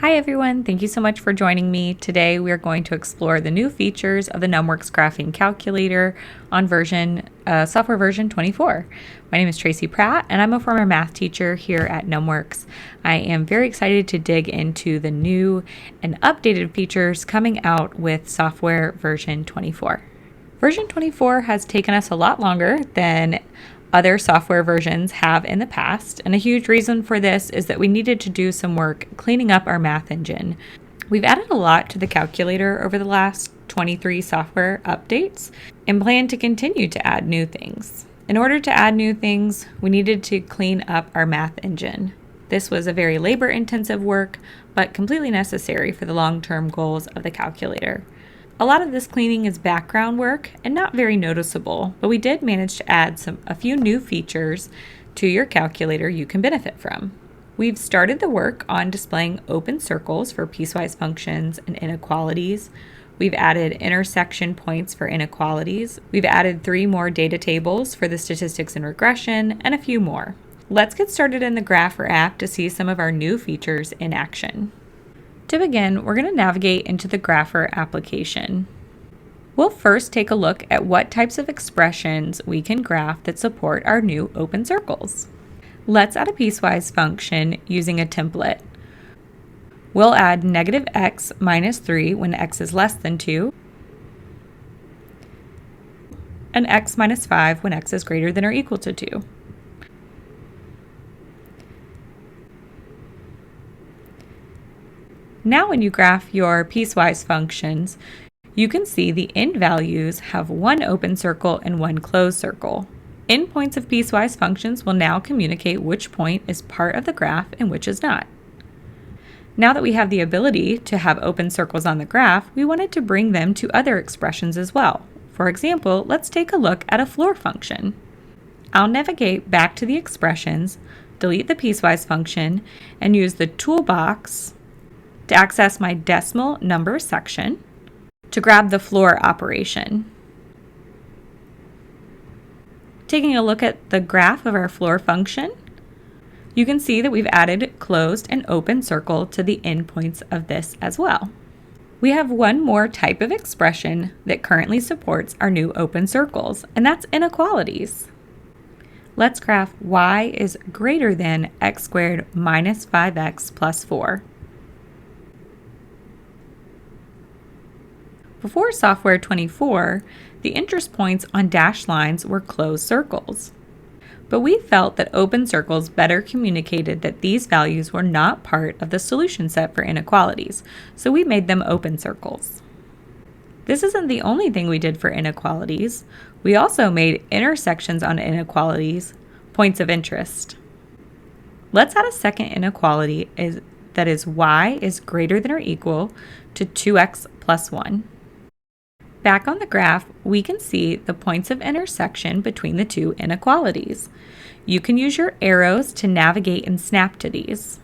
Hi everyone, thank you so much for joining me. Today we are going to explore the new features of the NumWorks Graphing Calculator on software version 24. My name is Tracy Pratt and I'm a former math teacher here at NumWorks. I am very excited to dig into the new and updated features coming out with software version 24. Version 24 has taken us a lot longer than other software versions have in the past, and a huge reason for this is that we needed to do some work cleaning up our math engine. We've added a lot to the calculator over the last 23 software updates and plan to continue to add new things. In order to add new things, we needed to clean up our math engine. This was a very labor-intensive work, but completely necessary for the long-term goals of the calculator. A lot of this cleaning is background work and not very noticeable, but we did manage to add a few new features to your calculator you can benefit from. We've started the work on displaying open circles for piecewise functions and inequalities. We've added intersection points for inequalities. We've added 3 more data tables for the statistics and regression, and a few more. Let's get started in the Grapher app to see some of our new features in action. To begin, we're going to navigate into the Grapher application. We'll first take a look at what types of expressions we can graph that support our new open circles. Let's add a piecewise function using a template. We'll add negative x minus 3 when x is less than 2, and x minus 5 when x is greater than or equal to 2. Now when you graph your piecewise functions, you can see the end values have one open circle and one closed circle. Endpoints of piecewise functions will now communicate which point is part of the graph and which is not. Now that we have the ability to have open circles on the graph, we wanted to bring them to other expressions as well. For example, let's take a look at a floor function. I'll navigate back to the expressions, delete the piecewise function, and use the toolbox to access my decimal number section to grab the floor operation. Taking a look at the graph of our floor function, you can see that we've added closed and open circle to the endpoints of this as well. We have one more type of expression that currently supports our new open circles, and that's inequalities. Let's graph y is greater than x squared minus 5x plus 4. Before software 24, the interest points on dashed lines were closed circles. But we felt that open circles better communicated that these values were not part of the solution set for inequalities, so we made them open circles. This isn't the only thing we did for inequalities. We also made intersections on inequalities points of interest. Let's add a second inequality that is y is greater than or equal to 2x plus 1. Back on the graph, we can see the points of intersection between the two inequalities. You can use your arrows to navigate and snap to these.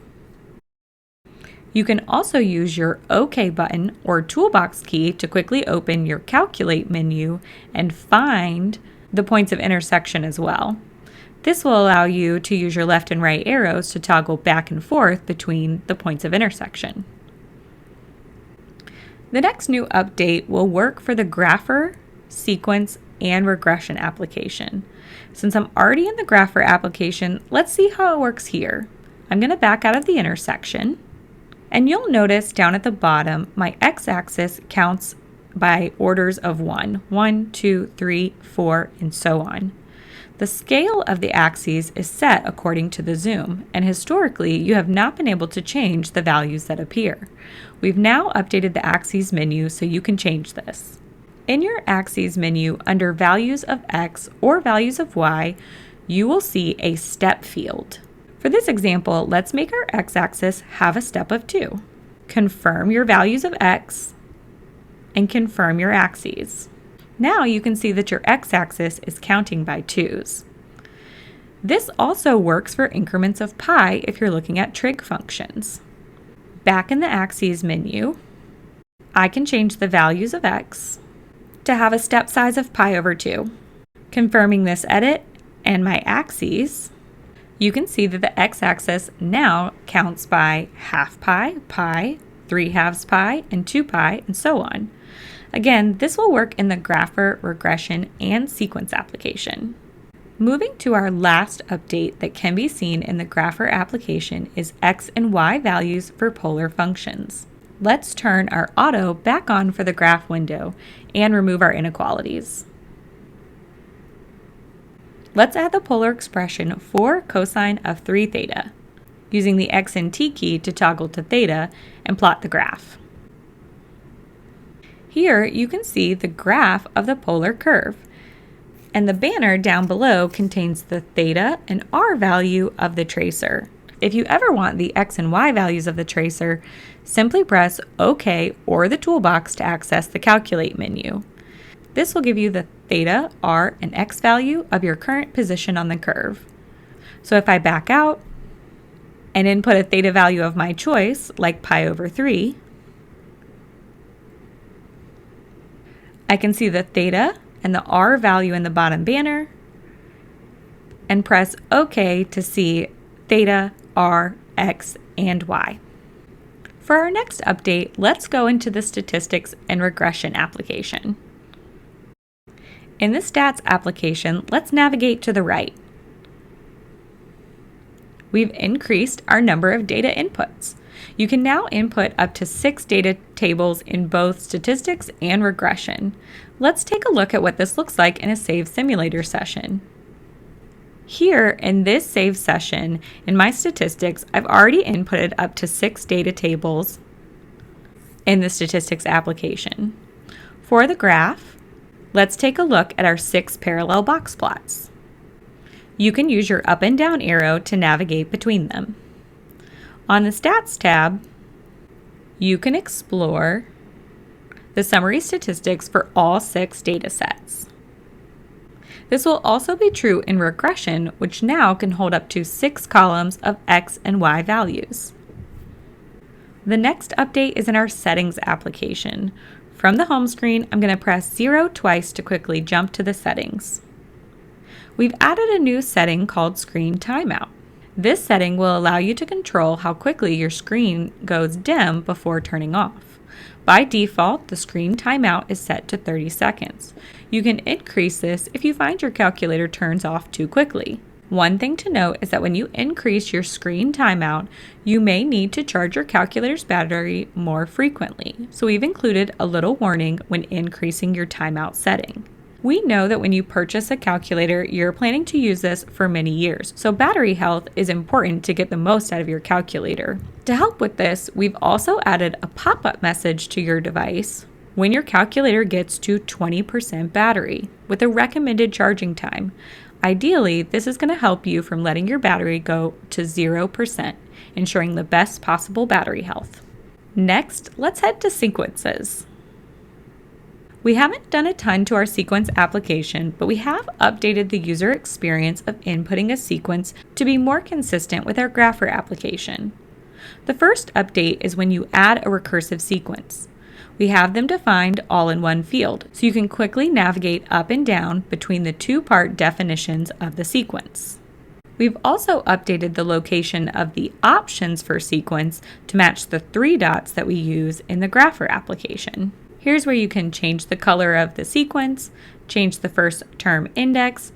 You can also use your OK button or toolbox key to quickly open your Calculate menu and find the points of intersection as well. This will allow you to use your left and right arrows to toggle back and forth between the points of intersection. The next new update will work for the Grapher, Sequence, and Regression application. Since I'm already in the Grapher application, let's see how it works here. I'm going to back out of the intersection, and you'll notice down at the bottom, my x-axis counts by orders of 1, 2, 3, 4, and so on. The scale of the axes is set according to the zoom, and historically, you have not been able to change the values that appear. We've now updated the axes menu so you can change this. In your axes menu, under values of x or values of y, you will see a step field. For this example, let's make our x-axis have a step of 2. Confirm your values of x and confirm your axes. Now you can see that your x-axis is counting by 2s. This also works for increments of pi if you're looking at trig functions. Back in the axes menu, I can change the values of x to have a step size of pi over 2. Confirming this edit and my axes, You can see that the x-axis now counts by half pi, pi, 3/2 pi, and 2 pi, and so on. Again, this will work in the grapher, regression, and sequence application. Moving to our last update that can be seen in the grapher application is x and y values for polar functions. Let's turn our auto back on for the graph window and remove our inequalities. Let's add the polar expression for cosine of 3 theta, using the x and t key to toggle to theta and plot the graph. Here you can see the graph of the polar curve, and the banner down below contains the theta and r value of the tracer. If you ever want the x and y values of the tracer, simply press OK or the toolbox to access the Calculate menu. This will give you the theta, r, and x value of your current position on the curve. So if I back out and input a theta value of my choice, like pi over 3, I can see the theta and the r value in the bottom banner and press OK to see theta, r, x, and y. For our next update, let's go into the statistics and regression application. In the stats application, let's navigate to the right. We've increased our number of data inputs. You can now input up to 6 data tables in both statistics and regression. Let's take a look at what this looks like in a Save Simulator session. Here in this save session, in my statistics, I've already inputted up to 6 data tables in the statistics application. For the graph, let's take a look at our 6 parallel box plots. You can use your up and down arrow to navigate between them. On the Stats tab, you can explore the summary statistics for all 6 data sets. This will also be true in regression, which now can hold up to 6 columns of x and y values. The next update is in our settings application. From the home screen, I'm going to press 0 twice to quickly jump to the settings. We've added a new setting called Screen Timeout. This setting will allow you to control how quickly your screen goes dim before turning off. By default, the screen timeout is set to 30 seconds. You can increase this if you find your calculator turns off too quickly. One thing to note is that when you increase your screen timeout, you may need to charge your calculator's battery more frequently. So we've included a little warning when increasing your timeout setting. We know that when you purchase a calculator, you're planning to use this for many years, so battery health is important to get the most out of your calculator. To help with this, we've also added a pop-up message to your device when your calculator gets to 20% battery with a recommended charging time. Ideally, this is going to help you from letting your battery go to 0%, ensuring the best possible battery health. Next, let's head to sequences. We haven't done a ton to our sequence application, but we have updated the user experience of inputting a sequence to be more consistent with our grapher application. The first update is when you add a recursive sequence. We have them defined all in one field, so you can quickly navigate up and down between the 2-part definitions of the sequence. We've also updated the location of the options for sequence to match the 3 dots that we use in the grapher application. Here's where you can change the color of the sequence, change the first term index,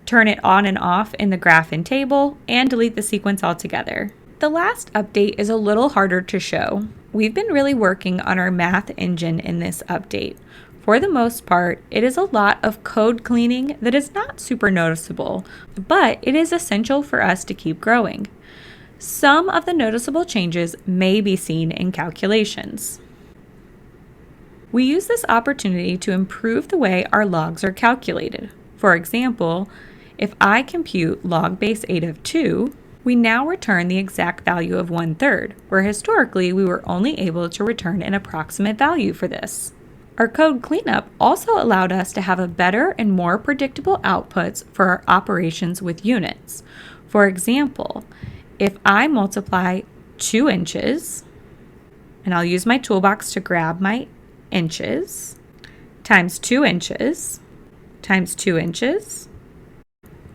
turn it on and off in the graph and table, and delete the sequence altogether. The last update is a little harder to show. We've been really working on our math engine in this update. For the most part, it is a lot of code cleaning that is not super noticeable, but it is essential for us to keep growing. Some of the noticeable changes may be seen in calculations. We use this opportunity to improve the way our logs are calculated. For example, if I compute log base 8 of 2, we now return the exact value of 1/3, where historically we were only able to return an approximate value for this. Our code cleanup also allowed us to have a better and more predictable outputs for our operations with units. For example, if I multiply 2 inches, and I'll use my toolbox to grab my inches, times 2 inches, times 2 inches,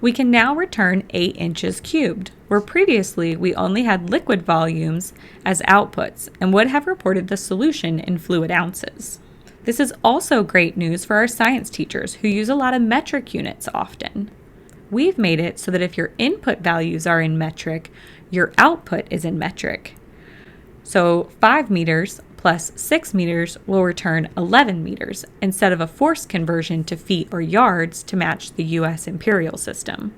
We can now return 8 inches cubed, where previously we only had liquid volumes as outputs and would have reported the solution in fluid ounces. This is also great news for our science teachers who use a lot of metric units often. We've made it so that if your input values are in metric, your output is in metric. So 5 meters plus 6 meters will return 11 meters instead of a forced conversion to feet or yards to match the US imperial system.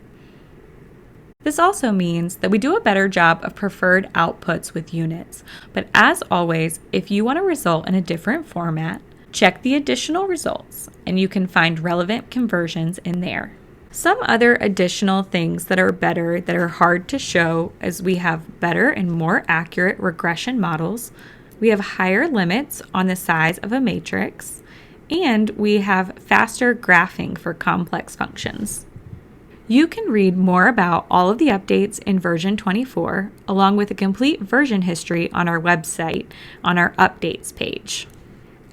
This also means that we do a better job of preferred outputs with units, but as always, if you want a result in a different format, check the additional results and you can find relevant conversions in there. Some other additional things that are better that are hard to show is we have better and more accurate regression models, we have higher limits on the size of a matrix, and we have faster graphing for complex functions. You can read more about all of the updates in version 24, along with a complete version history on our website on our updates page.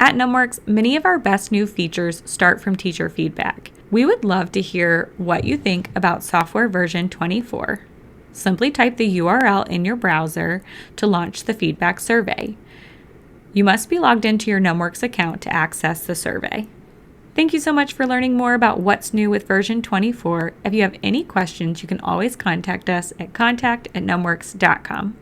At NumWorks, many of our best new features start from teacher feedback. We would love to hear what you think about software version 24. Simply type the URL in your browser to launch the feedback survey. You must be logged into your NumWorks account to access the survey. Thank you so much for learning more about what's new with version 24. If you have any questions, you can always contact us at contact@numworks.com.